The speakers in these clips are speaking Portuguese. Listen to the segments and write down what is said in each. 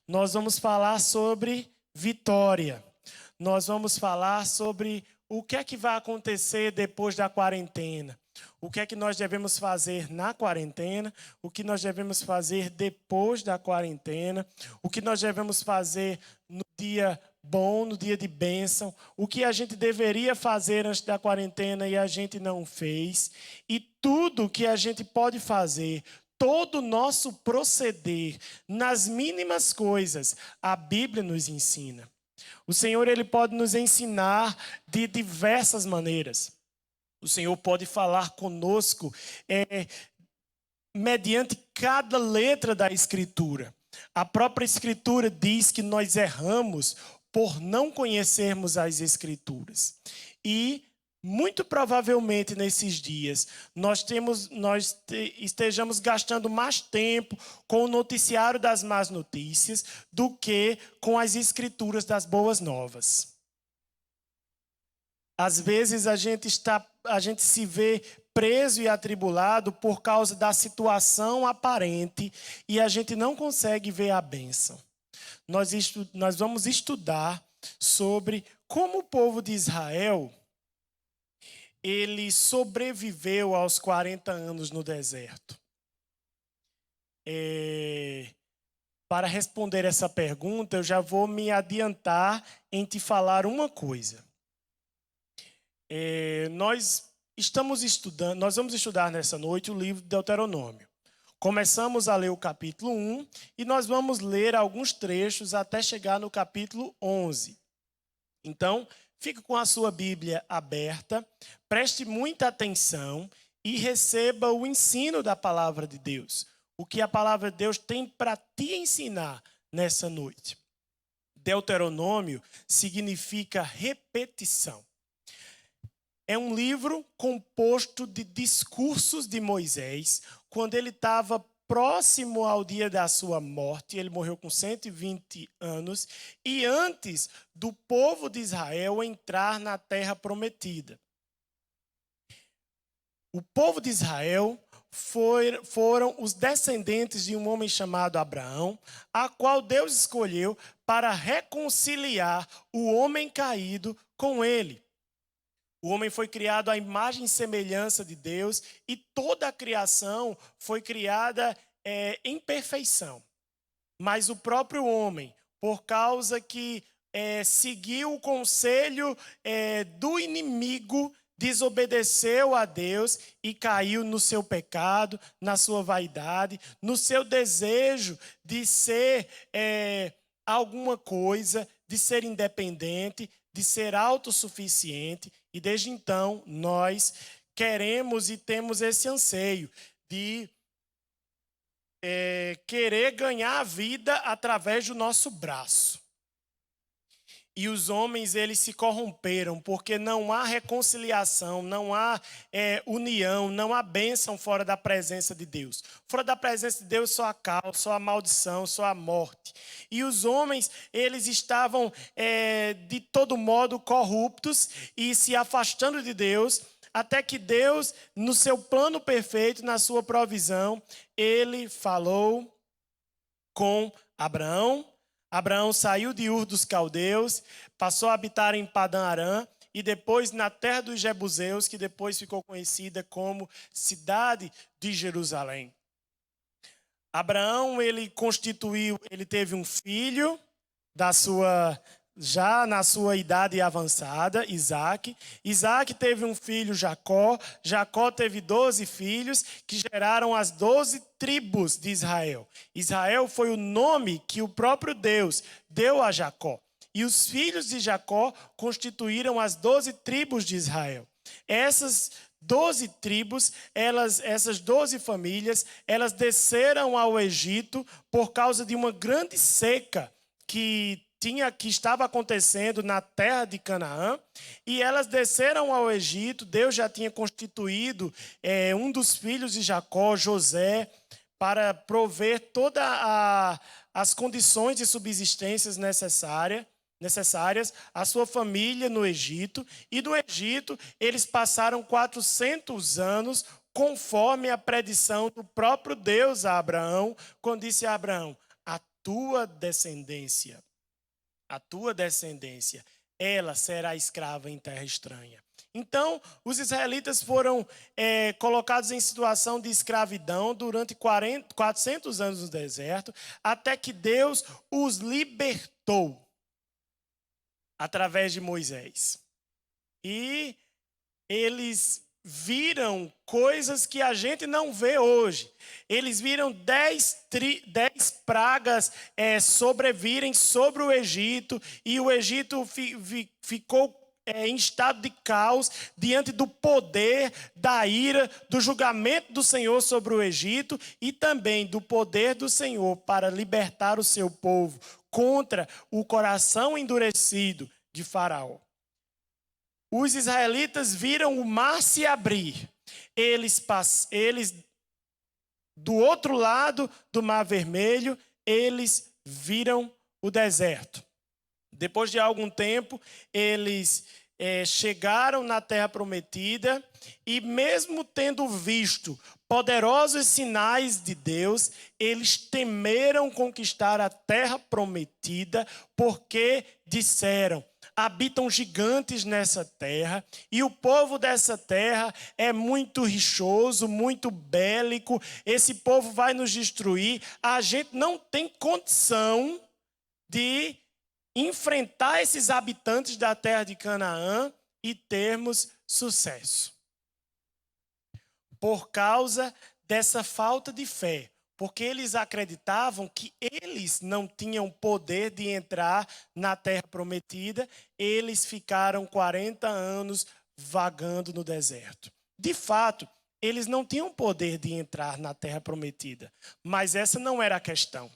nós vamos falar sobre vitória. Nós vamos falar sobre o que é que vai acontecer depois da quarentena. O que é que nós devemos fazer na quarentena, o que nós devemos fazer depois da quarentena, o que nós devemos fazer no dia bom, no dia de bênção, o que a gente deveria fazer antes da quarentena e a gente não fez, e tudo que a gente pode fazer, todo o nosso proceder, nas mínimas coisas, a Bíblia nos ensina. O Senhor, Ele pode nos ensinar de diversas maneiras. O Senhor pode falar conosco mediante cada letra da Escritura. A própria Escritura diz que nós erramos por não conhecermos as Escrituras. E, muito provavelmente, nesses dias, nós estejamos gastando mais tempo com o noticiário das más notícias do que com as Escrituras das boas novas. Às vezes a gente se vê preso e atribulado por causa da situação aparente e a gente não consegue ver a bênção. Nós vamos estudar sobre como o povo de Israel ele sobreviveu aos 40 anos no deserto. Para responder essa pergunta, eu já vou me adiantar em te falar uma coisa. Nós vamos estudar nessa noite o livro de Deuteronômio. Começamos a ler o capítulo 1 e nós vamos ler alguns trechos até chegar no capítulo 11. Então, fique com a sua Bíblia aberta, preste muita atenção e receba o ensino da palavra de Deus. O que a palavra de Deus tem para te ensinar nessa noite. Deuteronômio significa repetição. É um livro composto de discursos de Moisés, quando ele estava próximo ao dia da sua morte. Ele morreu com 120 anos, e antes do povo de Israel entrar na terra prometida. O povo de Israel foram os descendentes de um homem chamado Abraão, a qual Deus escolheu para reconciliar o homem caído com ele. O homem foi criado à imagem e semelhança de Deus e toda a criação foi criada em perfeição. Mas o próprio homem, por causa que seguiu o conselho do inimigo, desobedeceu a Deus e caiu no seu pecado, na sua vaidade, no seu desejo de ser alguma coisa, de ser independente, de ser autossuficiente. E desde então, nós queremos e temos esse anseio de querer ganhar a vida através do nosso braço. E os homens, eles se corromperam, porque não há reconciliação, não há união, não há bênção fora da presença de Deus. Fora da presença de Deus só há caos, só há maldição, só há morte. E os homens, eles estavam de todo modo corruptos e se afastando de Deus, até que Deus, no seu plano perfeito, na sua provisão, ele falou com Abraão. Abraão saiu de Ur dos Caldeus, passou a habitar em Padã Arã e depois na terra dos Jebuseus, que depois ficou conhecida como cidade de Jerusalém. Abraão, ele teve um filho já na sua idade avançada, Isaac. Isaac teve um filho, Jacó. Jacó teve 12 filhos, que geraram as 12 tribos de Israel. Israel foi o nome que o próprio Deus deu a Jacó. E os filhos de Jacó constituíram as 12 tribos de Israel. Essas 12 tribos, essas 12 famílias, elas desceram ao Egito por causa de uma grande seca que estava acontecendo na terra de Canaã, e elas desceram ao Egito. Deus já tinha constituído um dos filhos de Jacó, José, para prover todas as condições de subsistência necessárias à sua família no Egito. E do Egito eles passaram 400 anos, conforme a predição do próprio Deus a Abraão, quando disse a Abraão: a tua descendência, ela será escrava em terra estranha. Então, os israelitas foram colocados em situação de escravidão durante 400 anos no deserto, até que Deus os libertou através de Moisés. E eles viram coisas que a gente não vê hoje. Eles viram 10 pragas sobrevirem sobre o Egito, e o Egito ficou em estado de caos diante do poder, da ira, do julgamento do Senhor sobre o Egito e também do poder do Senhor para libertar o seu povo contra o coração endurecido de Faraó. Os israelitas viram o mar se abrir. Eles do outro lado do Mar Vermelho, eles viram o deserto. Depois de algum tempo, eles chegaram na Terra Prometida e, mesmo tendo visto poderosos sinais de Deus, eles temeram conquistar a Terra Prometida, porque disseram: habitam gigantes nessa terra, e o povo dessa terra é muito rixoso, muito bélico, esse povo vai nos destruir, a gente não tem condição de enfrentar esses habitantes da terra de Canaã e termos sucesso. Por causa dessa falta de fé, porque eles acreditavam que eles não tinham poder de entrar na terra prometida, eles ficaram 40 anos vagando no deserto. De fato, eles não tinham poder de entrar na terra prometida, mas essa não era a questão.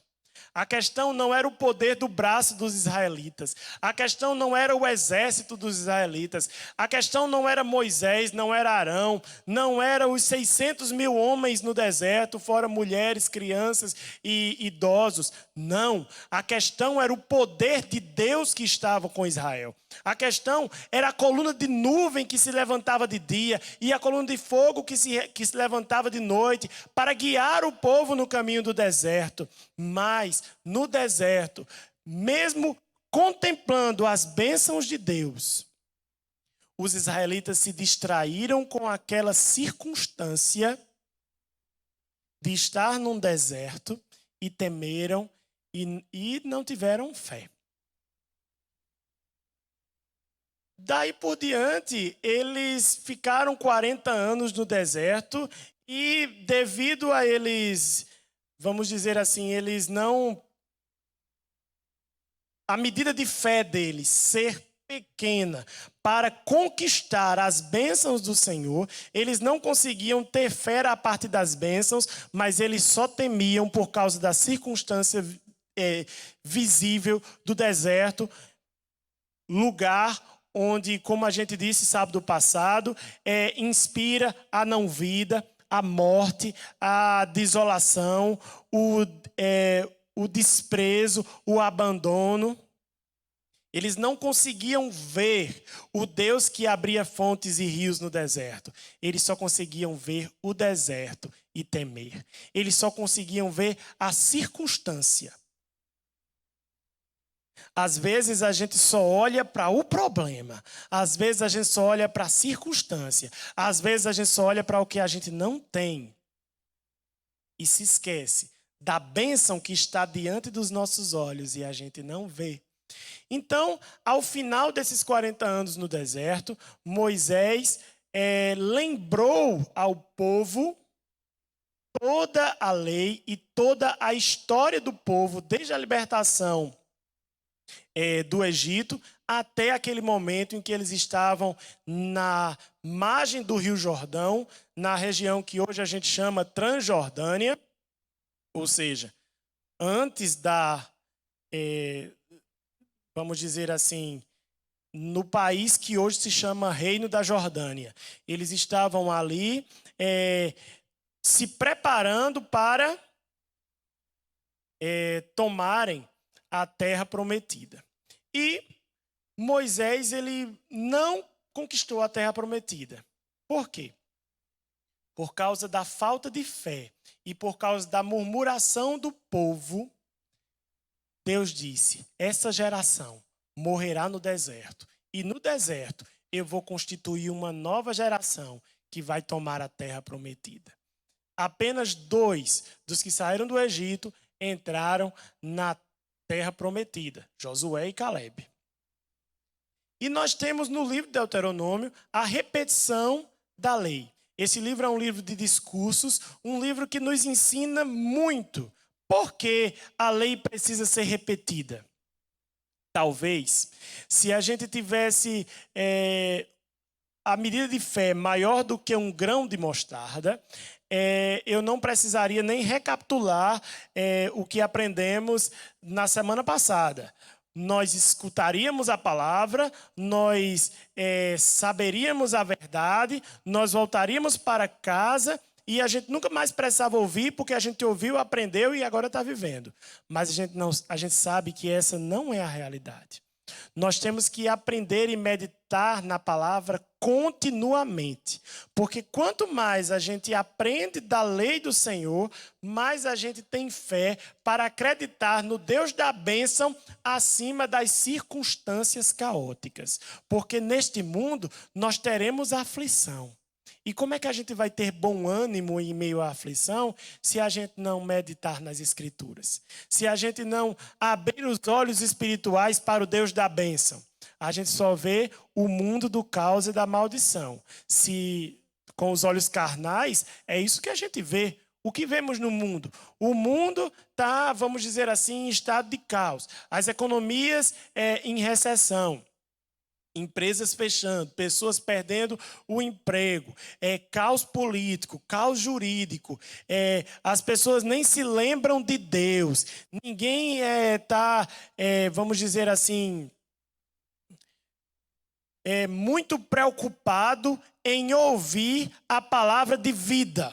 A questão não era o poder do braço dos israelitas. A questão não era o exército dos israelitas. A questão não era Moisés, não era Arão, não era os 600 mil homens no deserto, fora mulheres, crianças e idosos. Não. A questão era o poder de Deus que estava com Israel. A questão era a coluna de nuvem que se levantava de dia e a coluna de fogo que se levantava de noite para guiar o povo no caminho do deserto. Mas no deserto, mesmo contemplando as bênçãos de Deus, os israelitas se distraíram com aquela circunstância de estar num deserto e temeram e não tiveram fé. Daí por diante, eles ficaram 40 anos no deserto e, devido a eles, vamos dizer assim, eles não... A medida de fé deles ser pequena para conquistar as bênçãos do Senhor, eles não conseguiam ter fé a parte das bênçãos, mas eles só temiam por causa da circunstância visível do deserto, lugar onde, como a gente disse sábado passado, inspira a não-vida, a morte, a desolação, o desprezo, o abandono. Eles não conseguiam ver o Deus que abria fontes e rios no deserto. Eles só conseguiam ver o deserto e temer. Eles só conseguiam ver a circunstância. Às vezes a gente só olha para o problema. Às vezes a gente só olha para a circunstância. Às vezes a gente só olha para o que a gente não tem. E se esquece da bênção que está diante dos nossos olhos e a gente não vê. Então, ao final desses 40 anos no deserto, Moisés lembrou ao povo toda a lei e toda a história do povo, desde a libertação do Egito até aquele momento em que eles estavam na margem do Rio Jordão, na região que hoje a gente chama Transjordânia, ou seja, antes vamos dizer assim, no país que hoje se chama Reino da Jordânia. Eles estavam ali se preparando para tomarem a terra prometida. E Moisés, ele não conquistou a terra prometida. Por quê? Por causa da falta de fé e por causa da murmuração do povo, Deus disse: essa geração morrerá no deserto. E no deserto eu vou constituir uma nova geração que vai tomar a terra prometida. Apenas 2 dos que saíram do Egito entraram na terra prometida, Josué e Calebe. E nós temos no livro de Deuteronômio a repetição da lei. Esse livro é um livro de discursos, um livro que nos ensina muito por que a lei precisa ser repetida. Talvez, se a gente tivesse a medida de fé maior do que um grão de mostarda, eu não precisaria nem recapitular o que aprendemos na semana passada. Nós escutaríamos a palavra, nós saberíamos a verdade, nós voltaríamos para casa e a gente nunca mais precisava ouvir, porque a gente ouviu, aprendeu e agora está vivendo. Mas a gente sabe que essa não é a realidade. Nós temos que aprender e meditar na palavra continuamente. Porque quanto mais a gente aprende da lei do Senhor, mais a gente tem fé para acreditar no Deus da bênção acima das circunstâncias caóticas. Porque neste mundo nós teremos aflição. E como é que a gente vai ter bom ânimo em meio à aflição se a gente não meditar nas Escrituras? Se a gente não abrir os olhos espirituais para o Deus da bênção? A gente só vê o mundo do caos e da maldição. Se com os olhos carnais, é isso que a gente vê. O que vemos no mundo? O mundo está, vamos dizer assim, em estado de caos. As economias em recessão. Empresas fechando, pessoas perdendo o emprego, caos político, caos jurídico, as pessoas nem se lembram de Deus, ninguém está, vamos dizer assim, muito preocupado em ouvir a palavra de vida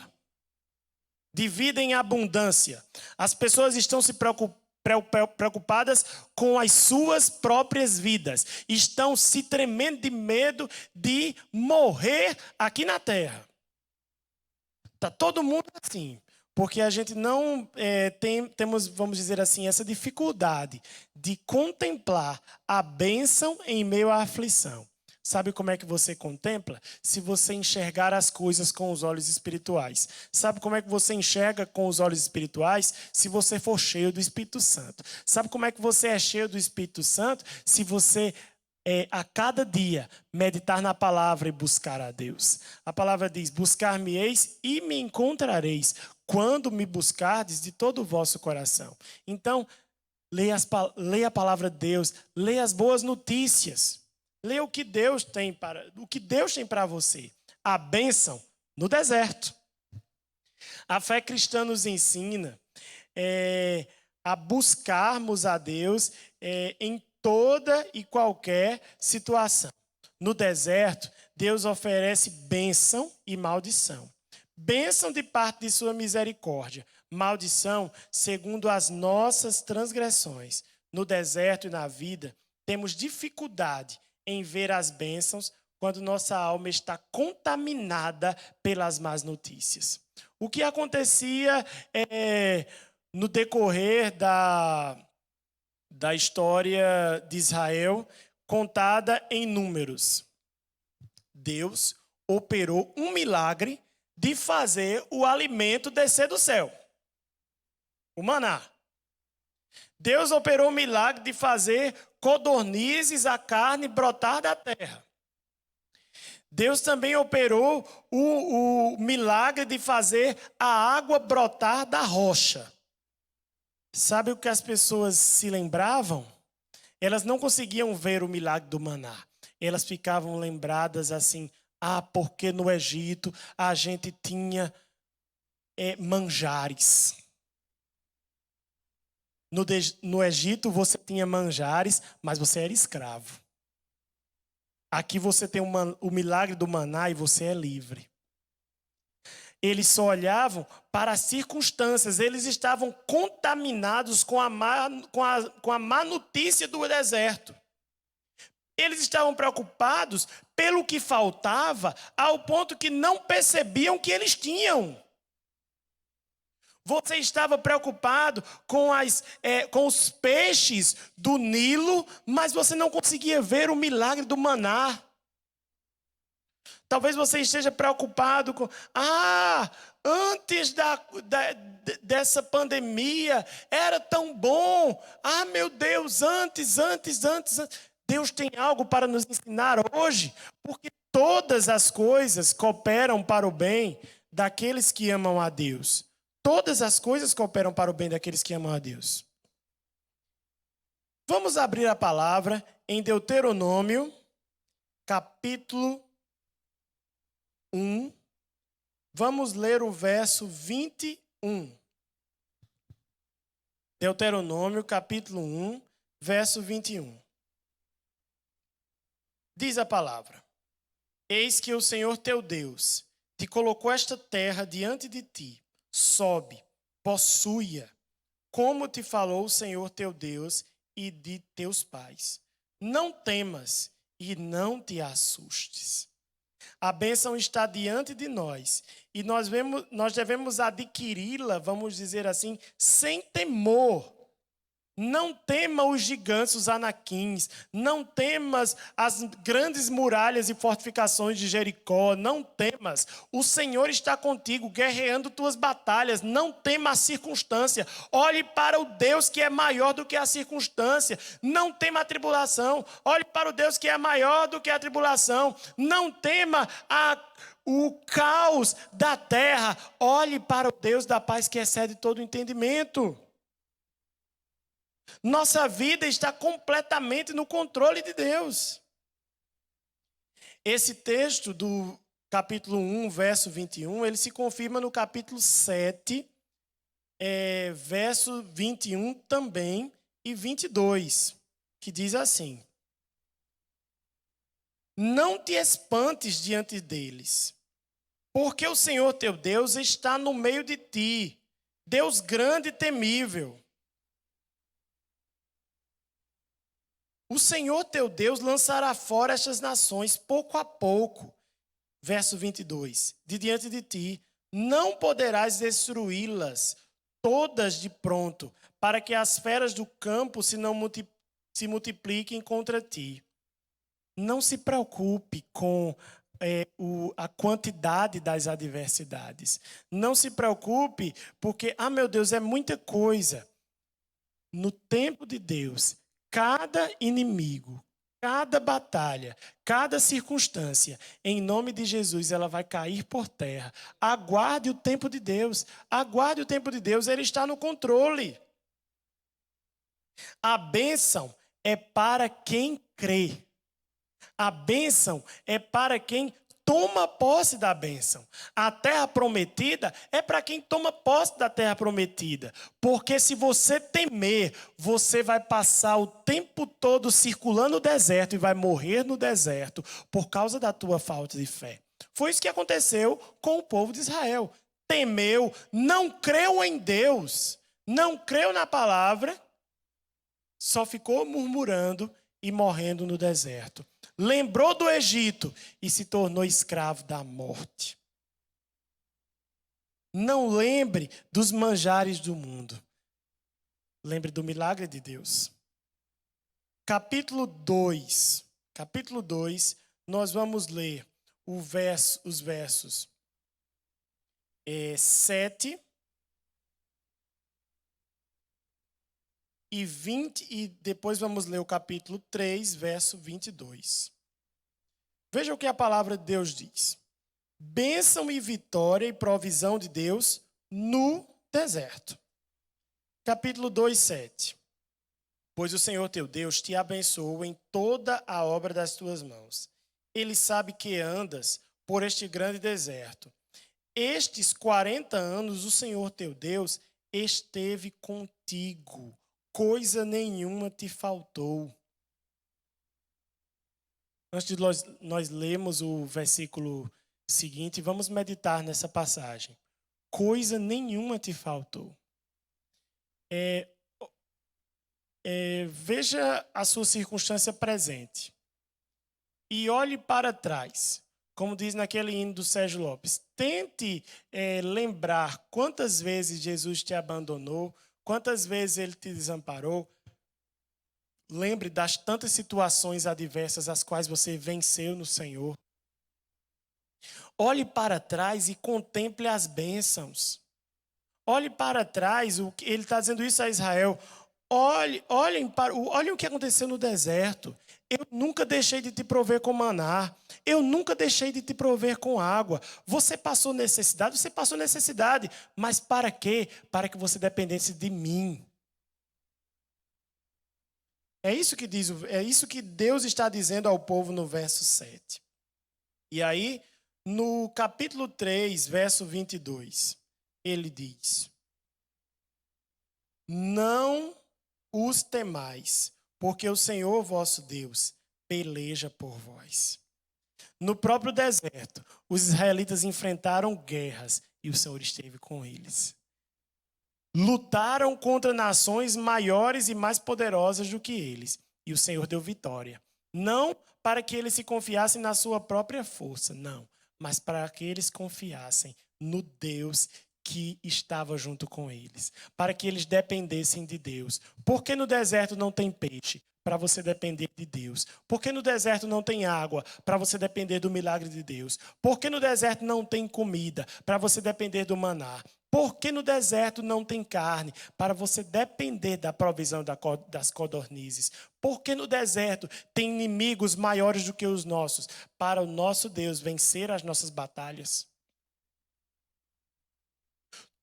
em abundância. As pessoas estão se preocupadas com as suas próprias vidas. Estão se tremendo de medo de morrer aqui na terra. Está todo mundo assim. Porque a gente não temos, vamos dizer assim, essa dificuldade de contemplar a bênção em meio à aflição. Sabe como é que você contempla? Se você enxergar as coisas com os olhos espirituais. Sabe como é que você enxerga com os olhos espirituais? Se você for cheio do Espírito Santo. Sabe como é que você é cheio do Espírito Santo? Se você, a cada dia, meditar na palavra e buscar a Deus. A palavra diz: buscar-me-eis e me encontrareis, quando me buscardes de todo o vosso coração. Então, leia a palavra de Deus, leia as boas notícias. Leia o que Deus tem para você. A bênção no deserto. A fé cristã nos ensina a buscarmos a Deus em toda e qualquer situação. No deserto, Deus oferece bênção e maldição. Bênção de parte de sua misericórdia. Maldição segundo as nossas transgressões. No deserto e na vida, temos dificuldade em ver as bênçãos quando nossa alma está contaminada pelas más notícias. O que acontecia no decorrer da história de Israel, contada em números? Deus operou um milagre de fazer o alimento descer do céu. O maná. Deus operou o milagre de fazer codornizes, a carne brotar da terra. Deus também operou o milagre de fazer a água brotar da rocha. Sabe o que as pessoas se lembravam? Elas não conseguiam ver o milagre do maná. Elas ficavam lembradas assim: porque no Egito a gente tinha manjares. No Egito você tinha manjares, mas você era escravo. Aqui você tem o milagre do maná e você é livre. Eles só olhavam para as circunstâncias, eles estavam contaminados com a má notícia do deserto. Eles estavam preocupados pelo que faltava, ao ponto que não percebiam que eles tinham. Você estava preocupado com os peixes do Nilo, mas você não conseguia ver o milagre do maná. Talvez você esteja preocupado com... antes dessa pandemia, era tão bom. Meu Deus, antes. Deus tem algo para nos ensinar hoje, porque todas as coisas cooperam para o bem daqueles que amam a Deus. Todas as coisas cooperam para o bem daqueles que amam a Deus. Vamos abrir a palavra em Deuteronômio, capítulo 1. Vamos ler o verso 21. Deuteronômio, capítulo 1, verso 21. Diz a palavra: Eis que o Senhor teu Deus te colocou esta terra diante de ti. Sobe, possui-a, como te falou o Senhor teu Deus e de teus pais. Não temas e não te assustes. A bênção está diante de nós e nós devemos adquiri-la, vamos dizer assim, sem temor. Não tema os gigantes, os anaquins. Não temas as grandes muralhas e fortificações de Jericó. Não temas. O Senhor está contigo, guerreando tuas batalhas. Não tema a circunstância. Olhe para o Deus que é maior do que a circunstância. Não tema a tribulação. Olhe para o Deus que é maior do que a tribulação. Não tema o caos da terra. Olhe para o Deus da paz que excede todo o entendimento. Nossa vida está completamente no controle de Deus. Esse texto do capítulo 1, verso 21, ele se confirma no capítulo 7, verso 21 também e 22, que diz assim: Não te espantes diante deles, porque o Senhor teu Deus está no meio de ti, Deus grande e temível. O Senhor teu Deus lançará fora estas nações pouco a pouco. Verso 22. De diante de ti, não poderás destruí-las todas de pronto, para que as feras do campo se multipliquem contra ti. Não se preocupe com a quantidade das adversidades. Não se preocupe porque, meu Deus, é muita coisa. No tempo de Deus, cada inimigo, cada batalha, cada circunstância, em nome de Jesus, ela vai cair por terra. Aguarde o tempo de Deus. Aguarde o tempo de Deus. Ele está no controle. A bênção é para quem crê. A bênção é para quem toma posse da bênção. A terra prometida é para quem toma posse da terra prometida. Porque se você temer, você vai passar o tempo todo circulando o deserto e vai morrer no deserto por causa da tua falta de fé. Foi isso que aconteceu com o povo de Israel. Temeu, não creu em Deus, não creu na palavra, só ficou murmurando e morrendo no deserto. Lembrou do Egito e se tornou escravo da morte. Não lembre dos manjares do mundo. Lembre do milagre de Deus. Capítulo 2. Capítulo 2, nós vamos ler os versos 7 e 20, e depois vamos ler o capítulo 3, verso 22. Veja o que a palavra de Deus diz. Bênção e vitória e provisão de Deus no deserto. Capítulo 2, 7. Pois o Senhor teu Deus te abençoou em toda a obra das tuas mãos. Ele sabe que andas por este grande deserto. Estes 40 anos o Senhor teu Deus esteve contigo. Coisa nenhuma te faltou. Antes de nós lermos o versículo seguinte, vamos meditar nessa passagem. Coisa nenhuma te faltou. Veja a sua circunstância presente e olhe para trás. como diz naquele hino do Sérgio Lopes, tente lembrar quantas vezes Jesus te abandonou, quantas vezes ele te desamparou. Lembre das tantas situações adversas as quais você venceu no Senhor. Olhe para trás e contemple as bênçãos. Olhe para trás, ele está dizendo isso a Israel. Olhem o que aconteceu no deserto. Eu nunca deixei de te prover com maná. Eu nunca deixei de te prover com água. Você passou necessidade. Mas para quê? Para que você dependesse de mim. É isso que Deus está dizendo ao povo no verso 7. E aí, no capítulo 3, verso 22, ele diz: não os temais, porque o Senhor vosso Deus peleja por vós. No próprio deserto, os israelitas enfrentaram guerras e o Senhor esteve com eles. Lutaram contra nações maiores e mais poderosas do que eles, e o Senhor deu vitória. Não para que eles se confiassem na sua própria força, não, mas para que eles confiassem no Deus que estava junto com eles, para que eles dependessem de Deus. Por que no deserto não tem peixe? Para você depender de Deus. Por que no deserto não tem água? Para você depender do milagre de Deus. Por que no deserto não tem comida? Para você depender do maná. Por que no deserto não tem carne? Para você depender da provisão das codornizes. Por que no deserto tem inimigos maiores do que os nossos? Para o nosso Deus vencer as nossas batalhas.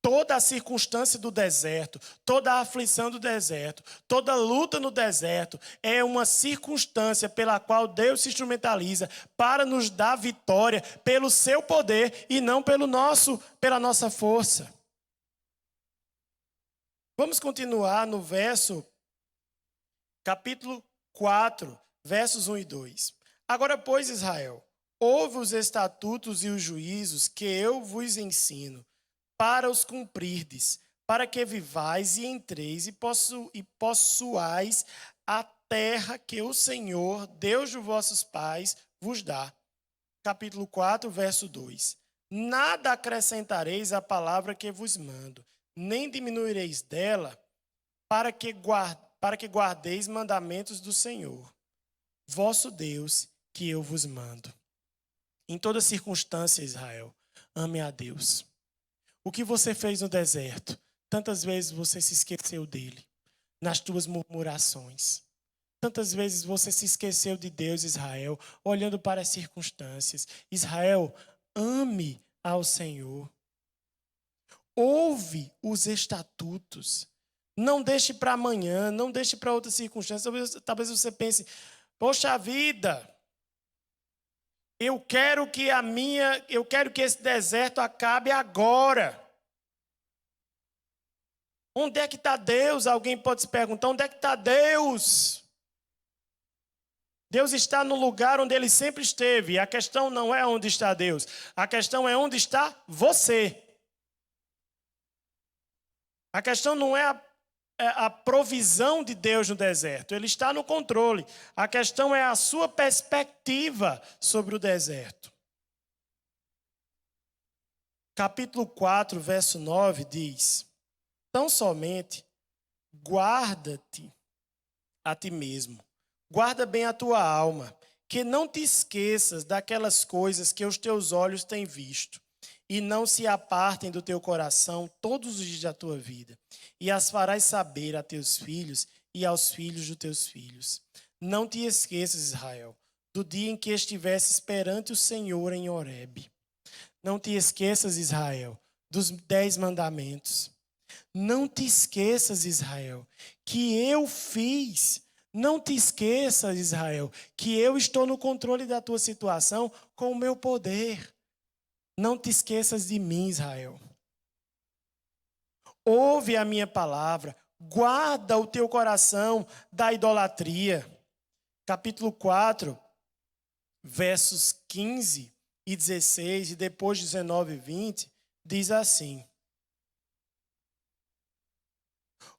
Toda a circunstância do deserto, toda a aflição do deserto, toda a luta no deserto é uma circunstância pela qual Deus se instrumentaliza para nos dar vitória pelo seu poder e não pela nossa força. Vamos continuar no capítulo 4, versos 1 e 2. Agora, pois, Israel, ouve os estatutos e os juízos que eu vos ensino, para os cumprirdes, para que vivais e entreis e possuais a terra que o Senhor, Deus de vossos pais, vos dá. Capítulo 4, verso 2. Nada acrescentareis à palavra que vos mando, nem diminuireis dela, para que guardeis mandamentos do Senhor, vosso Deus, que eu vos mando. Em toda circunstância, Israel, ame a Deus. O que você fez no deserto? Tantas vezes você se esqueceu dele, nas tuas murmurações. Tantas vezes você se esqueceu de Deus, Israel, olhando para as circunstâncias. Israel, ame ao Senhor. Ouve os estatutos. Não deixe para amanhã, não deixe para outra circunstância. Talvez você pense, poxa vida, eu quero que esse deserto acabe agora. Onde é que está Deus? Alguém pode se perguntar, onde é que está Deus? Deus está no lugar onde Ele sempre esteve. A questão não é onde está Deus. A questão é onde está você. A questão não é a provisão de Deus no deserto. Ele está no controle. A questão é a sua perspectiva sobre o deserto. Capítulo 4, verso 9 diz: tão somente guarda-te a ti mesmo. Guarda bem a tua alma, que não te esqueças daquelas coisas que os teus olhos têm visto, e não se apartem do teu coração todos os dias da tua vida, e as farás saber a teus filhos e aos filhos dos teus filhos. Não te esqueças, Israel, do dia em que estivesses perante o Senhor em Horebe. Não te esqueças, Israel, dos 10 mandamentos. Não te esqueças, Israel, que eu fiz. Não te esqueças, Israel, que eu estou no controle da tua situação com o meu poder. Não te esqueças de mim, Israel. Ouve a minha palavra, guarda o teu coração da idolatria. Capítulo 4, versos 15 e 16, e depois 19 e 20, diz assim: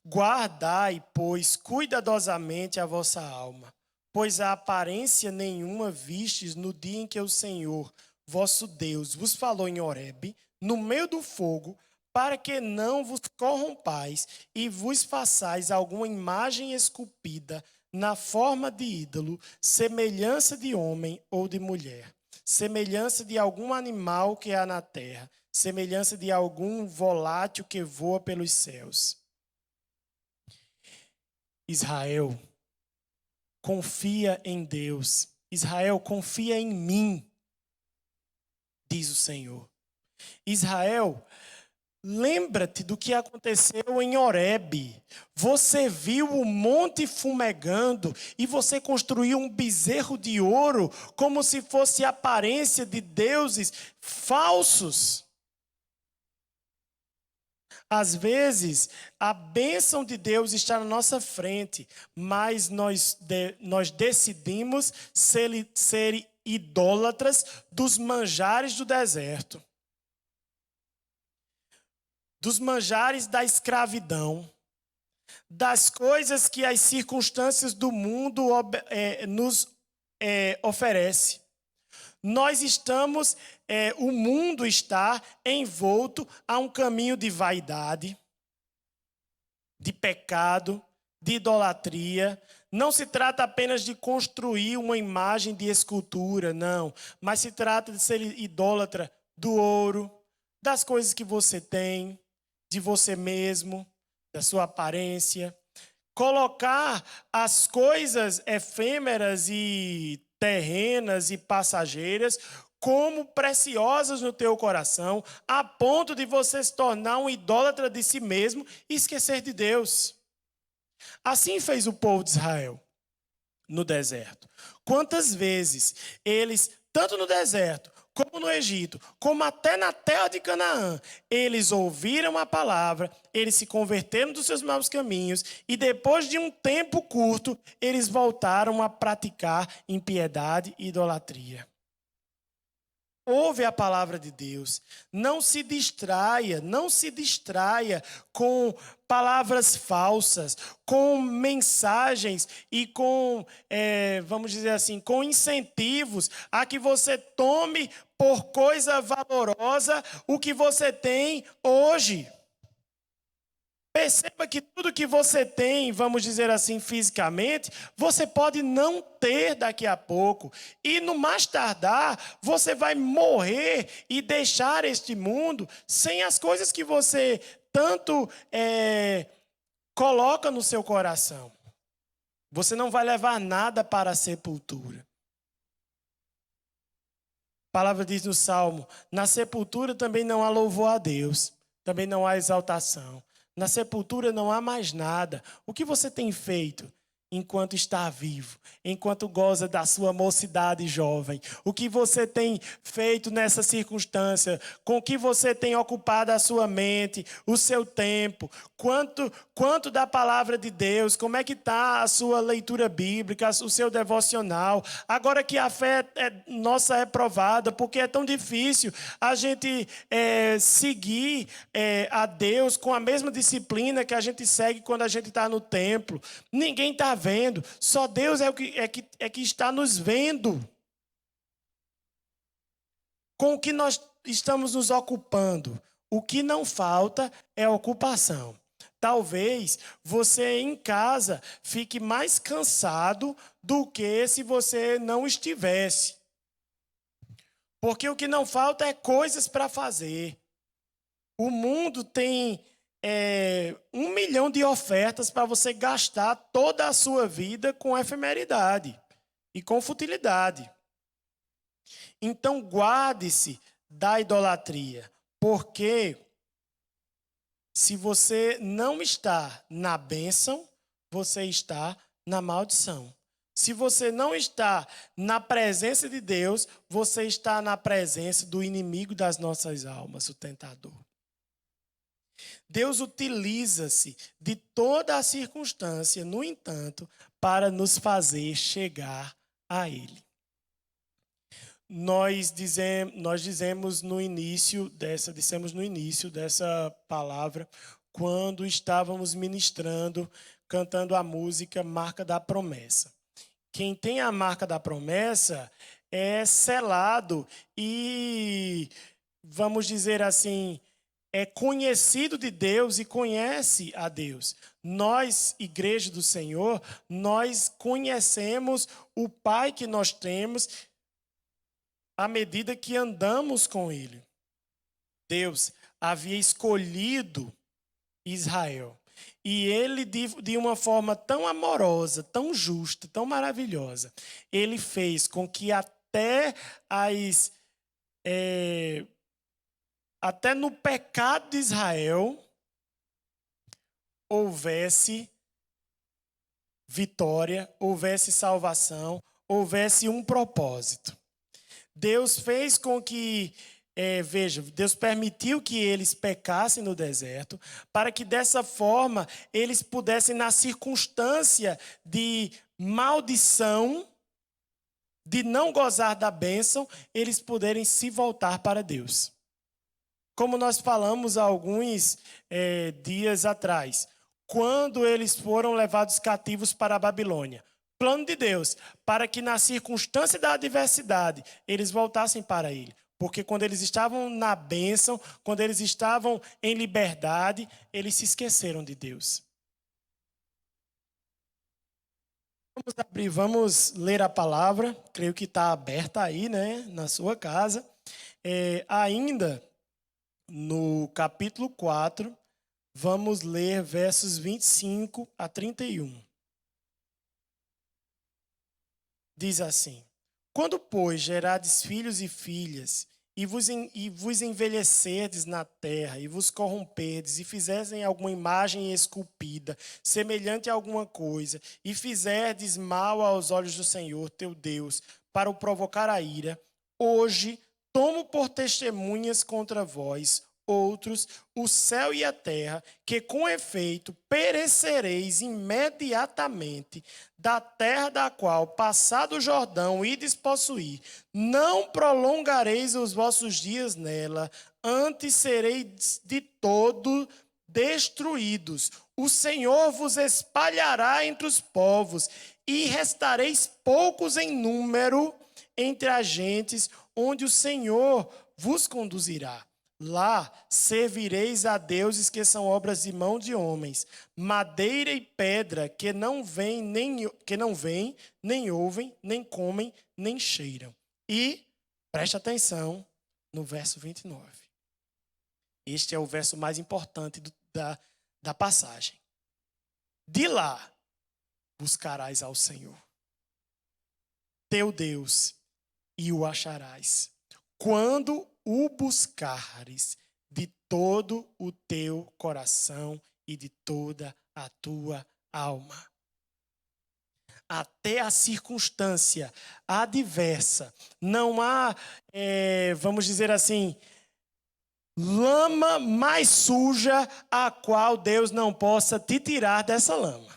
guardai, pois, cuidadosamente a vossa alma, pois a aparência nenhuma vistes no dia em que o Senhor, vosso Deus vos falou em Horebe, no meio do fogo, para que não vos corrompais e vos façais alguma imagem esculpida na forma de ídolo, semelhança de homem ou de mulher, semelhança de algum animal que há na terra, semelhança de algum volátil que voa pelos céus. Israel, confia em Deus. Israel, confia em mim, diz o Senhor. Israel, lembra-te do que aconteceu em Horebe. Você viu o monte fumegando e você construiu um bezerro de ouro como se fosse a aparência de deuses falsos. Às vezes, a bênção de Deus está na nossa frente, mas nós decidimos ser idólatras dos manjares do deserto, dos manjares da escravidão, das coisas que as circunstâncias do mundo nos oferecem. Nós estamos, o mundo está envolto a um caminho de vaidade, de pecado, de idolatria. Não se trata apenas de construir uma imagem de escultura, não. Mas se trata de ser idólatra do ouro, das coisas que você tem, de você mesmo, da sua aparência. Colocar as coisas efêmeras e terrenas e passageiras como preciosas no teu coração, a ponto de você se tornar um idólatra de si mesmo e esquecer de Deus. Assim fez o povo de Israel no deserto. Quantas vezes eles, tanto no deserto, como no Egito, como até na terra de Canaã, eles ouviram a palavra, eles se converteram dos seus maus caminhos e depois de um tempo curto, eles voltaram a praticar impiedade e idolatria. Ouve a palavra de Deus, não se distraia com palavras falsas, com mensagens e com, vamos dizer assim, com incentivos a que você tome por coisa valorosa o que você tem hoje. Perceba que tudo que você tem, vamos dizer assim, fisicamente, você pode não ter daqui a pouco. E no mais tardar, você vai morrer e deixar este mundo sem as coisas que você tanto coloca no seu coração. Você não vai levar nada para a sepultura. A palavra diz no Salmo, na sepultura também não há louvor a Deus, também não há exaltação. Na sepultura não há mais nada. O que você tem feito enquanto está vivo, enquanto goza da sua mocidade jovem? O que você tem feito nessa circunstância? Com que você tem ocupado a sua mente, o seu tempo? Quanto da palavra de Deus? Como é que está a sua leitura bíblica, o seu devocional? Agora que a fé nossa é provada, porque é tão difícil a gente seguir a Deus com a mesma disciplina que a gente segue quando a gente está no templo. Ninguém está vendo, só Deus é que está nos vendo. Com o que nós estamos nos ocupando, o que não falta é ocupação. Talvez você em casa fique mais cansado do que se você não estivesse. Porque o que não falta é coisas para fazer. O mundo tem 1 milhão de ofertas para você gastar toda a sua vida com efemeridade e com futilidade. Então guarde-se da idolatria, porque se você não está na bênção, você está na maldição. Se você não está na presença de Deus, você está na presença do inimigo das nossas almas, o tentador. Deus utiliza-se de toda a circunstância, no entanto, para nos fazer chegar a Ele. Dissemos no início dessa palavra, quando estávamos ministrando, cantando a música Marca da Promessa. Quem tem a marca da promessa é selado e, vamos dizer assim, é conhecido de Deus e conhece a Deus. Nós, Igreja do Senhor, nós conhecemos o Pai que nós temos à medida que andamos com Ele. Deus havia escolhido Israel. E ele, de uma forma tão amorosa, tão justa, tão maravilhosa, ele fez com que até no pecado de Israel houvesse vitória, houvesse salvação, houvesse um propósito. Deus fez com que, Deus permitiu que eles pecassem no deserto, para que dessa forma eles pudessem, na circunstância de maldição, de não gozar da bênção, eles puderem se voltar para Deus. Como nós falamos há alguns dias atrás, quando eles foram levados cativos para a Babilônia. Plano de Deus, para que na circunstância da adversidade, eles voltassem para Ele. Porque quando eles estavam na bênção, quando eles estavam em liberdade, eles se esqueceram de Deus. Vamos abrir, vamos ler a palavra. Creio que está aberta aí, né, na sua casa. Ainda no capítulo 4, vamos ler versos 25 a 31. Diz assim: quando, pois, gerardes filhos e filhas, e vos envelhecerdes na terra, e vos corromperdes, e fizerem alguma imagem esculpida, semelhante a alguma coisa, e fizerdes mal aos olhos do Senhor teu Deus, para o provocar a ira, hoje tomo por testemunhas contra vós, outros, o céu e a terra, que com efeito perecereis imediatamente da terra da qual, passado o Jordão, ides possuir. Não prolongareis os vossos dias nela, antes sereis de todo destruídos. O Senhor vos espalhará entre os povos, e restareis poucos em número entre as gentes, onde o Senhor vos conduzirá. Lá servireis a deuses que são obras de mão de homens, madeira e pedra que não vêm, nem ouvem, nem comem, nem cheiram. E, preste atenção no verso 29. Este é o verso mais importante da passagem. De lá buscarás ao Senhor, teu Deus, e o acharás, quando o buscares de todo o teu coração e de toda a tua alma. Até a circunstância adversa, não há, vamos dizer assim, lama mais suja a qual Deus não possa te tirar dessa lama.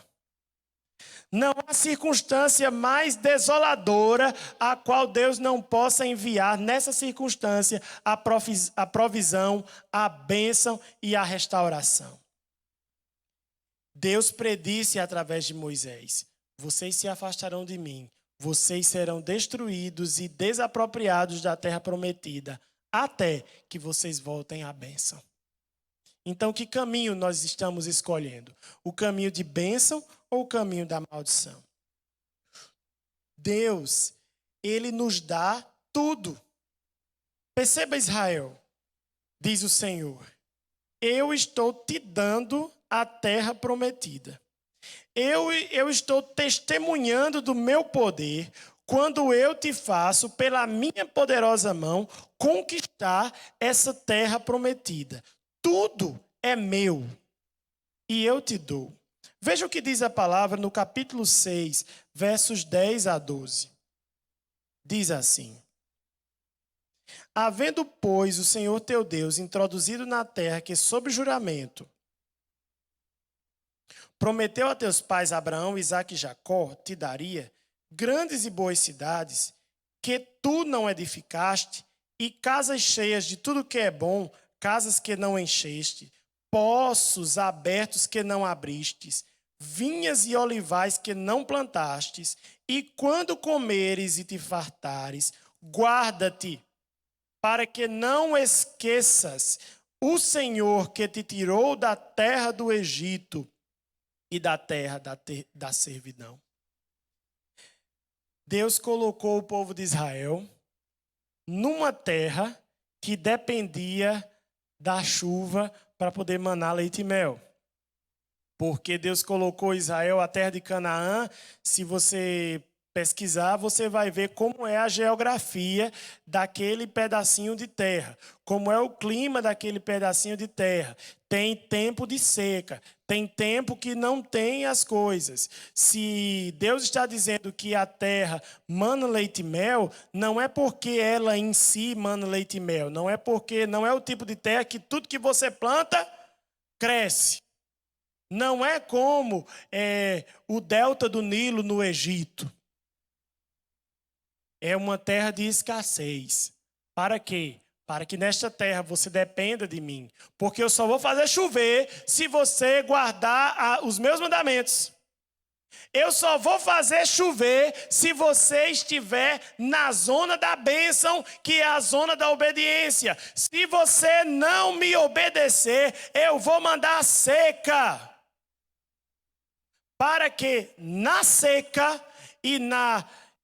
Não há circunstância mais desoladora a qual Deus não possa enviar nessa circunstância a provisão, a bênção e a restauração. Deus predisse através de Moisés: vocês se afastarão de mim, vocês serão destruídos e desapropriados da terra prometida, até que vocês voltem à bênção. Então, que caminho nós estamos escolhendo? O caminho de bênção ou o caminho da maldição? Deus, Ele nos dá tudo. Perceba, Israel, diz o Senhor: eu estou te dando a terra prometida. Eu estou testemunhando do meu poder quando eu te faço, pela minha poderosa mão, conquistar essa terra prometida. Tudo é meu e eu te dou. Veja o que diz a palavra no capítulo 6, versos 10 a 12. Diz assim: havendo, pois, o Senhor teu Deus introduzido na terra que, sob juramento, prometeu a teus pais Abraão, Isaque e Jacó, te daria grandes e boas cidades, que tu não edificaste, e casas cheias de tudo que é bom, casas que não encheste, poços abertos que não abristes, vinhas e olivais que não plantastes, e quando comeres e te fartares, guarda-te, para que não esqueças o Senhor que te tirou da terra do Egito e da terra da servidão. Deus colocou o povo de Israel numa terra que dependia da chuva para poder manar leite e mel. Porque Deus colocou Israel, a terra de Canaã. Se você pesquisar, você vai ver como é a geografia daquele pedacinho de terra, como é o clima daquele pedacinho de terra. Tem tempo de seca, tem tempo que não tem as coisas. Se Deus está dizendo que a terra mana leite e mel, não é porque ela em si mana leite e mel, não é o tipo de terra que tudo que você planta cresce. Não é como o delta do Nilo no Egito. É uma terra de escassez. Para quê? Para que nesta terra você dependa de mim. Porque eu só vou fazer chover se você guardar os meus mandamentos. Eu só vou fazer chover se você estiver na zona da bênção, que é a zona da obediência. Se você não me obedecer, eu vou mandar seca. Para que na seca e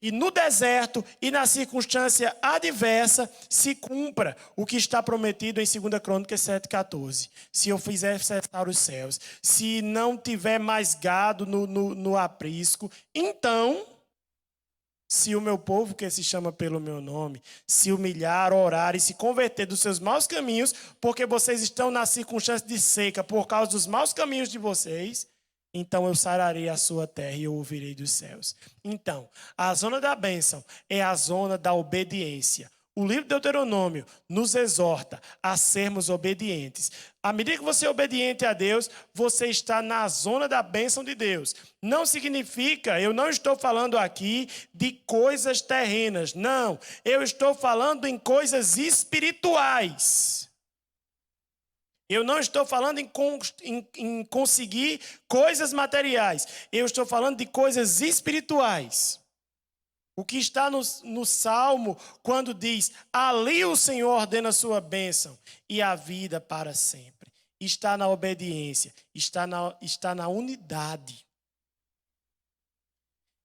no deserto e na circunstância adversa se cumpra o que está prometido em 2 Crônicas 7,14. Se eu fizer cessar os céus, se não tiver mais gado no aprisco, então, se o meu povo que se chama pelo meu nome, se humilhar, orar e se converter dos seus maus caminhos, porque vocês estão na circunstância de seca por causa dos maus caminhos de vocês, então eu sararei a sua terra e eu ouvirei dos céus. Então, a zona da bênção é a zona da obediência. O livro de Deuteronômio nos exorta a sermos obedientes. À medida que você é obediente a Deus, você está na zona da bênção de Deus. Não significa, eu não estou falando aqui de coisas terrenas. Não, eu estou falando em coisas espirituais. Eu não estou falando em conseguir coisas materiais. Eu estou falando de coisas espirituais. O que está no Salmo, quando diz, ali o Senhor ordena a sua bênção e a vida para sempre. Está na obediência, está na unidade.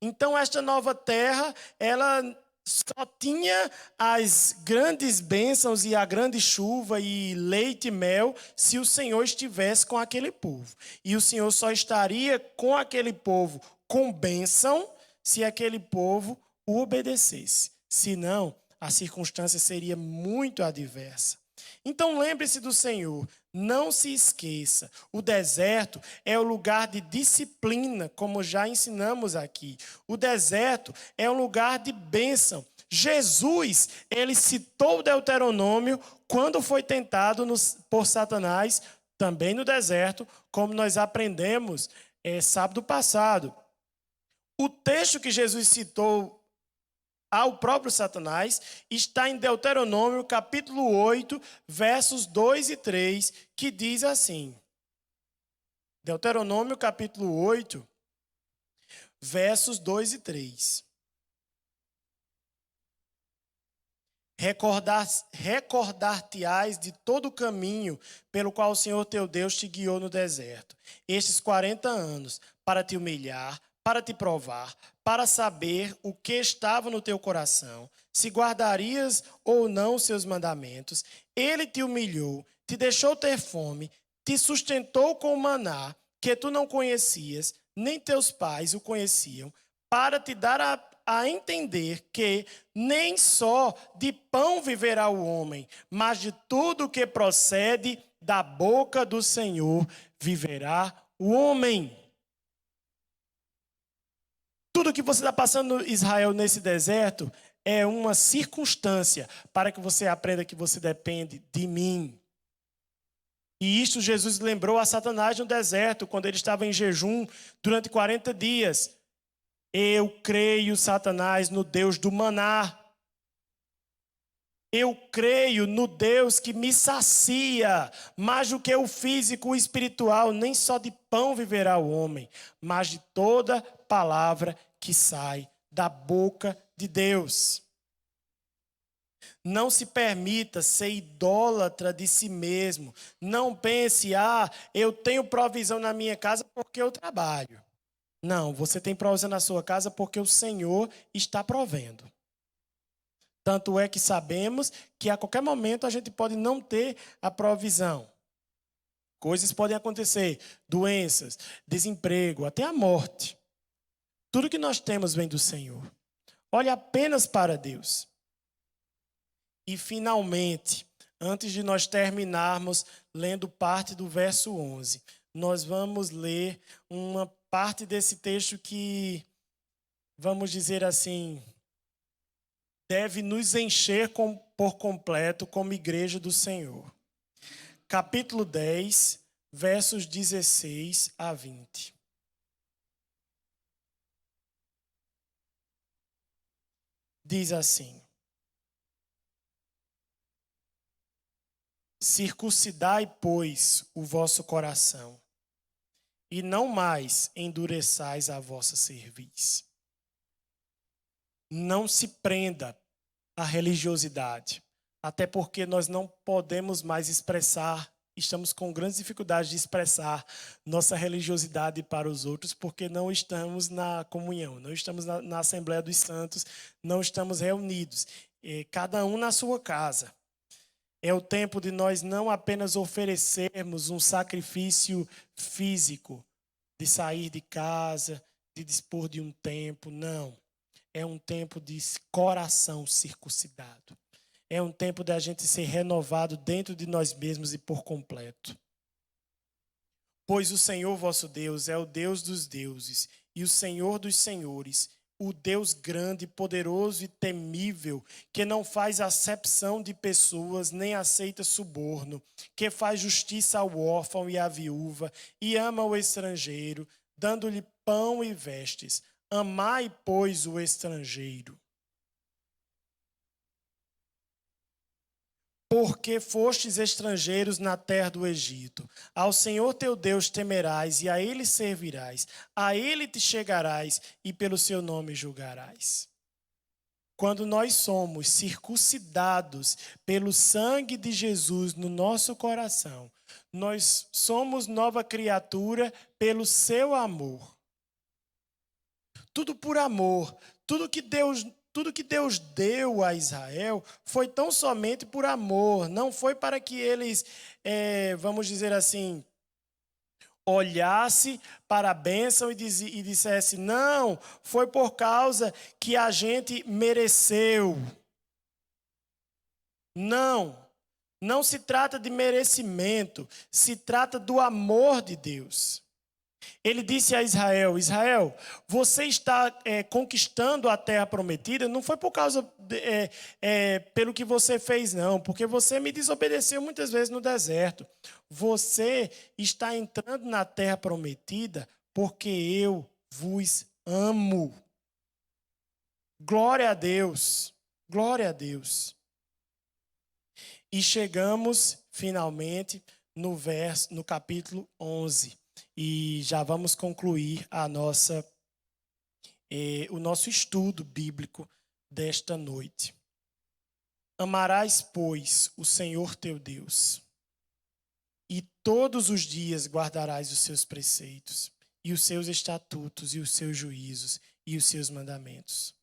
Então, esta nova terra, ela só tinha as grandes bênçãos e a grande chuva e leite e mel se o Senhor estivesse com aquele povo. E o Senhor só estaria com aquele povo com bênção se aquele povo o obedecesse. Senão, a circunstância seria muito adversa. Então lembre-se do Senhor, não se esqueça, o deserto é o lugar de disciplina, como já ensinamos aqui. O deserto é um lugar de bênção. Jesus, ele citou o Deuteronômio quando foi tentado por Satanás, também no deserto, como nós aprendemos sábado passado. O texto que Jesus citou ao próprio Satanás está em Deuteronômio capítulo 8, versos 2 e 3, que diz assim. Deuteronômio capítulo 8, versos 2 e 3. Recordar-te-ás de todo o caminho pelo qual o Senhor teu Deus te guiou no deserto, estes 40 anos, para te humilhar, para te provar, para saber o que estava no teu coração, se guardarias ou não os seus mandamentos. Ele te humilhou, te deixou ter fome, te sustentou com o maná, que tu não conhecias, nem teus pais o conheciam, para te dar a entender que nem só de pão viverá o homem, mas de tudo que procede da boca do Senhor viverá o homem. Tudo que você está passando, Israel, nesse deserto, é uma circunstância para que você aprenda que você depende de mim. E isto Jesus lembrou a Satanás no deserto, quando ele estava em jejum durante 40 dias. Eu creio, Satanás, no Deus do maná. Eu creio no Deus que me sacia, mais do que o físico e o espiritual. Nem só de pão viverá o homem, mas de toda palavra que sai da boca de Deus. Não se permita ser idólatra de si mesmo. Não pense, eu tenho provisão na minha casa porque eu trabalho. Não, você tem provisão na sua casa porque o Senhor está provendo. Tanto é que sabemos que a qualquer momento a gente pode não ter a provisão. Coisas podem acontecer, doenças, desemprego, até a morte. Tudo que nós temos vem do Senhor. Olhe apenas para Deus. E finalmente, antes de nós terminarmos lendo parte do verso 11, nós vamos ler uma parte desse texto que, vamos dizer assim, deve nos encher por completo como igreja do Senhor. Capítulo 10, versos 16 a 20. Diz assim: circuncidai, pois, o vosso coração, e não mais endureçais a vossa cerviz. Não se prenda à religiosidade, até porque nós não podemos mais expressar, estamos com grandes dificuldades de expressar nossa religiosidade para os outros, porque não estamos na comunhão, não estamos na Assembleia dos Santos, não estamos reunidos, cada um na sua casa. É o tempo de nós não apenas oferecermos um sacrifício físico, de sair de casa, de dispor de um tempo, não. É um tempo de coração circuncidado. É um tempo da gente ser renovado dentro de nós mesmos e por completo. Pois o Senhor vosso Deus é o Deus dos deuses e o Senhor dos senhores, o Deus grande, poderoso e temível, que não faz acepção de pessoas, nem aceita suborno, que faz justiça ao órfão e à viúva, e ama o estrangeiro, dando-lhe pão e vestes. Amai, pois, o estrangeiro. Porque fostes estrangeiros na terra do Egito. Ao Senhor teu Deus temerás, e a Ele servirás. A Ele te chegarás, e pelo seu nome julgarás. Quando nós somos circuncidados pelo sangue de Jesus no nosso coração, nós somos nova criatura pelo seu amor. Tudo por amor. Tudo que Deus deu a Israel foi tão somente por amor. Não foi para que eles, vamos dizer assim, olhasse para a bênção e dissesse, não, foi por causa que a gente mereceu. Não se trata de merecimento, se trata do amor de Deus. Ele disse a Israel, Israel, você está conquistando a terra prometida, não foi por causa, pelo que você fez não, porque você me desobedeceu muitas vezes no deserto. Você está entrando na terra prometida porque eu vos amo. Glória a Deus, glória a Deus. E chegamos finalmente no capítulo 11. E já vamos concluir o nosso estudo bíblico desta noite. Amarás, pois, o Senhor teu Deus, e todos os dias guardarás os seus preceitos, e os seus estatutos, e os seus juízos, e os seus mandamentos.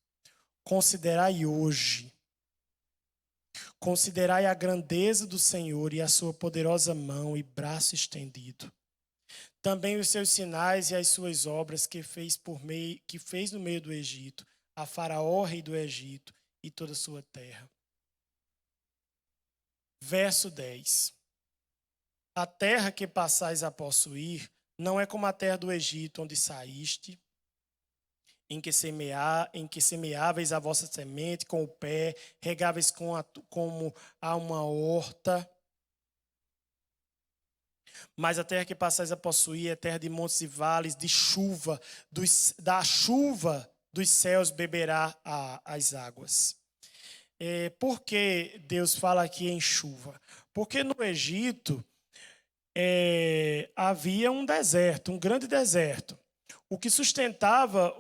Considerai a grandeza do Senhor e a sua poderosa mão e braço estendido. Também os seus sinais e as suas obras que fez no meio do Egito, a Faraó, rei do Egito, e toda a sua terra. Verso 10. A terra que passais a possuir não é como a terra do Egito, onde saíste, em que semeáveis a vossa semente com o pé, regáveis como a uma horta. Mas a terra que passais a possuir é terra de montes e vales, de chuva, da chuva dos céus beberá as águas. Por que Deus fala aqui em chuva? Porque no Egito havia um deserto, um grande deserto. O que sustenta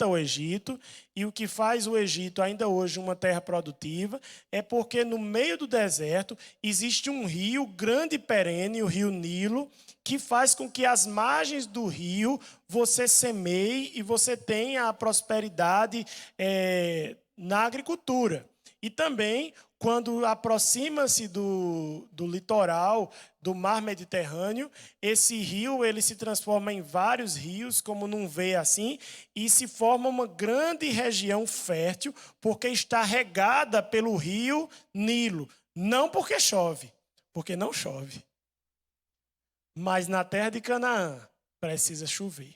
o Egito e o que faz o Egito ainda hoje uma terra produtiva é porque no meio do deserto existe um rio grande e perene, o rio Nilo, que faz com que as margens do rio você semeie e você tenha a prosperidade na agricultura. E também, quando aproxima-se do litoral, do mar Mediterrâneo, esse rio ele se transforma em vários rios, como num V assim, e se forma uma grande região fértil, porque está regada pelo rio Nilo. Não porque chove, porque não chove. Mas na terra de Canaã precisa chover.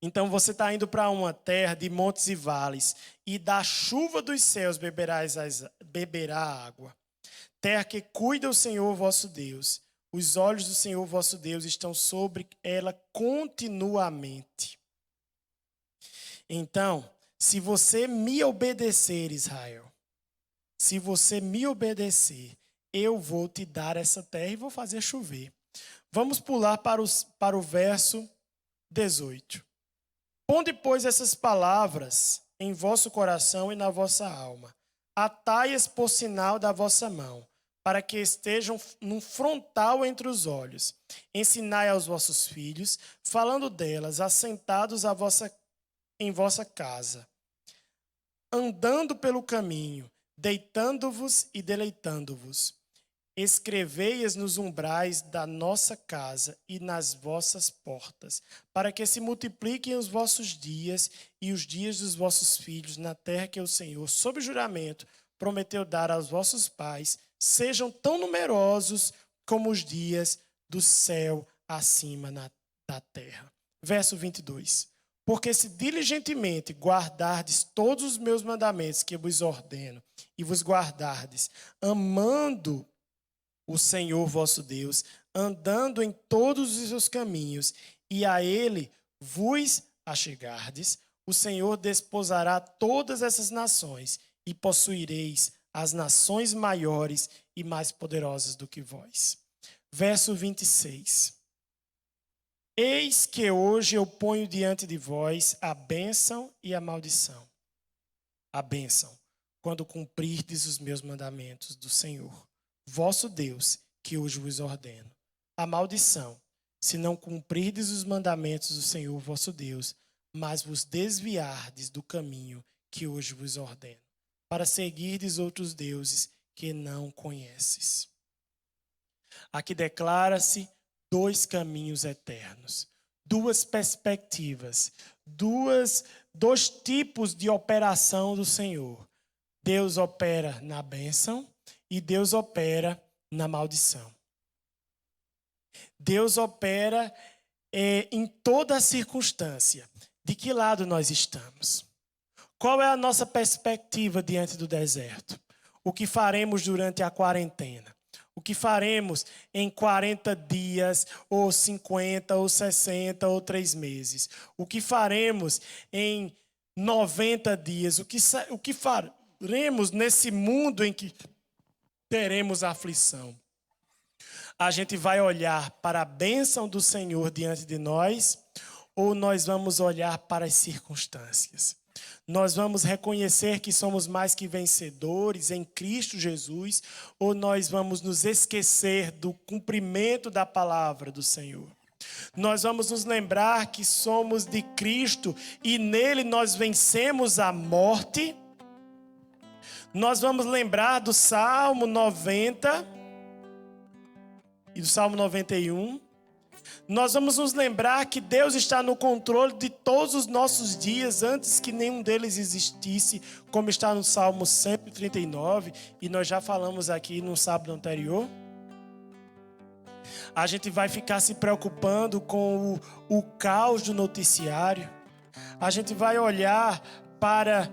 Então você está indo para uma terra de montes e vales, e da chuva dos céus beberá água. Terra que cuida o Senhor vosso Deus. Os olhos do Senhor vosso Deus estão sobre ela continuamente. Então, se você me obedecer, Israel, se você me obedecer, eu vou te dar essa terra e vou fazer chover. Vamos pular para o verso 18. Ponde, pois, essas palavras em vosso coração e na vossa alma. Atai-as por sinal da vossa mão, para que estejam num frontal entre os olhos. Ensinai aos vossos filhos, falando delas, assentados em vossa casa, andando pelo caminho, deitando-vos e deleitando-vos. Escrevei-as nos umbrais da nossa casa e nas vossas portas, para que se multipliquem os vossos dias e os dias dos vossos filhos na terra que o Senhor, sob juramento, prometeu dar aos vossos pais, sejam tão numerosos como os dias do céu acima da terra. Verso 22. Porque se diligentemente guardardes todos os meus mandamentos que vos ordeno, e vos guardardes, amando o Senhor vosso Deus, andando em todos os seus caminhos, e a ele vos achegardes, o Senhor desposará todas essas nações, e possuireis as nações maiores e mais poderosas do que vós. Verso 26. Eis que hoje eu ponho diante de vós a bênção e a maldição. A bênção, quando cumprirdes os meus mandamentos do Senhor vosso Deus, que hoje vos ordeno. A maldição, se não cumprirdes os mandamentos do Senhor vosso Deus, mas vos desviardes do caminho que hoje vos ordeno, para seguirdes outros deuses que não conheces. Aqui declara-se dois caminhos eternos, duas perspectivas, dois tipos de operação do Senhor. Deus opera na bênção e Deus opera na maldição. Deus opera em toda a circunstância. De que lado nós estamos? Qual é a nossa perspectiva diante do deserto? O que faremos durante a quarentena? O que faremos em 40 dias, ou 50, ou 60, ou 3 meses? O que faremos em 90 dias? O que faremos nesse mundo em que teremos aflição? A gente vai olhar para a bênção do Senhor diante de nós, ou nós vamos olhar para as circunstâncias? Nós vamos reconhecer que somos mais que vencedores em Cristo Jesus, ou nós vamos nos esquecer do cumprimento da palavra do Senhor? Nós vamos nos lembrar que somos de Cristo e nele nós vencemos a morte. Nós vamos lembrar do Salmo 90 e do Salmo 91. Nós vamos nos lembrar que Deus está no controle de todos os nossos dias, antes que nenhum deles existisse, como está no Salmo 139, e nós já falamos aqui no sábado anterior. A gente vai ficar se preocupando com o caos do noticiário. A gente vai olhar para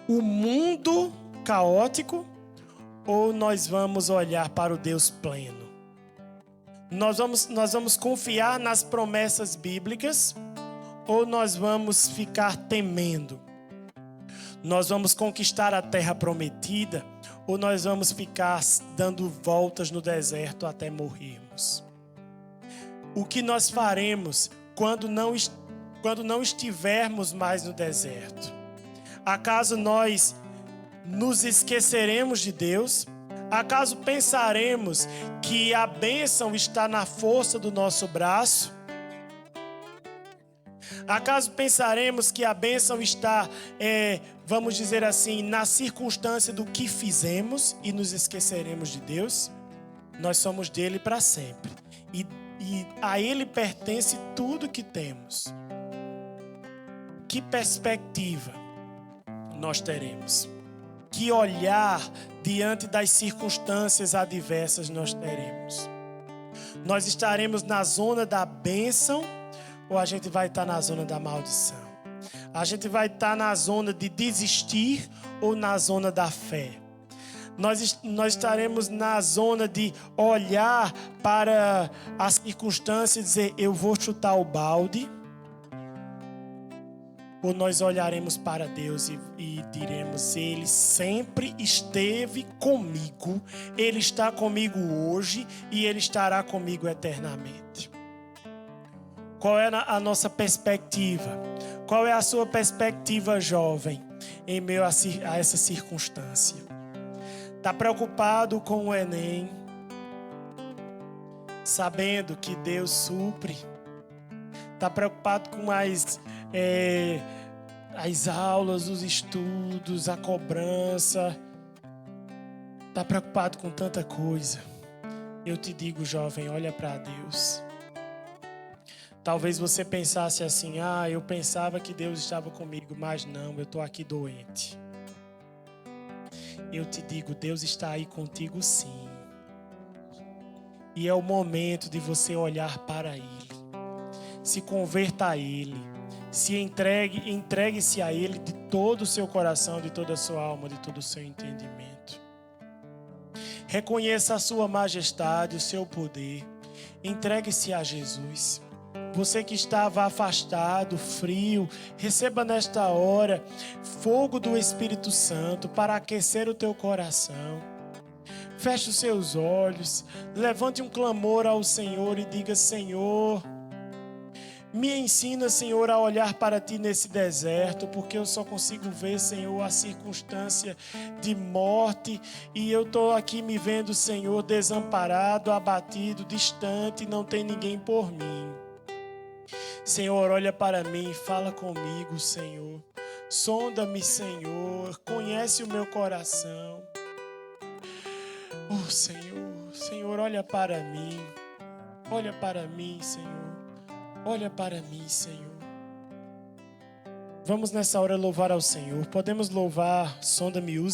o mundo caótico, ou nós vamos olhar para o Deus pleno? Nós vamos confiar nas promessas bíblicas, ou nós vamos ficar temendo? Nós vamos conquistar a terra prometida ou nós vamos ficar dando voltas no deserto até morrermos? O que nós faremos quando não estivermos mais no deserto? Acaso nós nos esqueceremos de Deus? Acaso pensaremos que a bênção está na força do nosso braço? Acaso pensaremos que a bênção está, vamos dizer assim, na circunstância do que fizemos e nos esqueceremos de Deus? Nós somos dele para sempre. E a ele pertence tudo que temos. Que perspectiva nós teremos? Que olhar diante das circunstâncias adversas nós teremos? Nós estaremos na zona da bênção ou a gente vai estar na zona da maldição? A gente vai estar na zona de desistir ou na zona da fé? Nós estaremos na zona de olhar para as circunstâncias e dizer, eu vou chutar o balde? Ou nós olharemos para Deus e diremos, Ele sempre esteve comigo, Ele está comigo hoje e Ele estará comigo eternamente. Qual é a nossa perspectiva? Qual é a sua perspectiva, jovem, em meio a essa circunstância? Está preocupado com o Enem, sabendo que Deus supre? Está preocupado com as aulas, os estudos, a cobrança? Está preocupado com tanta coisa? Eu te digo, jovem, olha para Deus. Talvez você pensasse assim, eu pensava que Deus estava comigo, mas não, eu estou aqui doente. Eu te digo, Deus está aí contigo sim. E é o momento de você olhar para Ele. Se converta a Ele. Se entregue-se a Ele de todo o seu coração, de toda a sua alma, de todo o seu entendimento. Reconheça a sua majestade, o seu poder. Entregue-se a Jesus. Você que estava afastado, frio, receba nesta hora fogo do Espírito Santo para aquecer o teu coração. Feche os seus olhos, levante um clamor ao Senhor e diga, Senhor, me ensina, Senhor, a olhar para Ti nesse deserto, porque eu só consigo ver, Senhor, a circunstância de morte e eu estou aqui me vendo, Senhor, desamparado, abatido, distante, não tem ninguém por mim. Senhor, olha para mim, fala comigo, Senhor. Sonda-me, Senhor, conhece o meu coração. Oh, Senhor, olha para mim. Olha para mim, Senhor. Olha para mim, Senhor. Vamos nessa hora louvar ao Senhor. Podemos louvar, sonda-me, usa.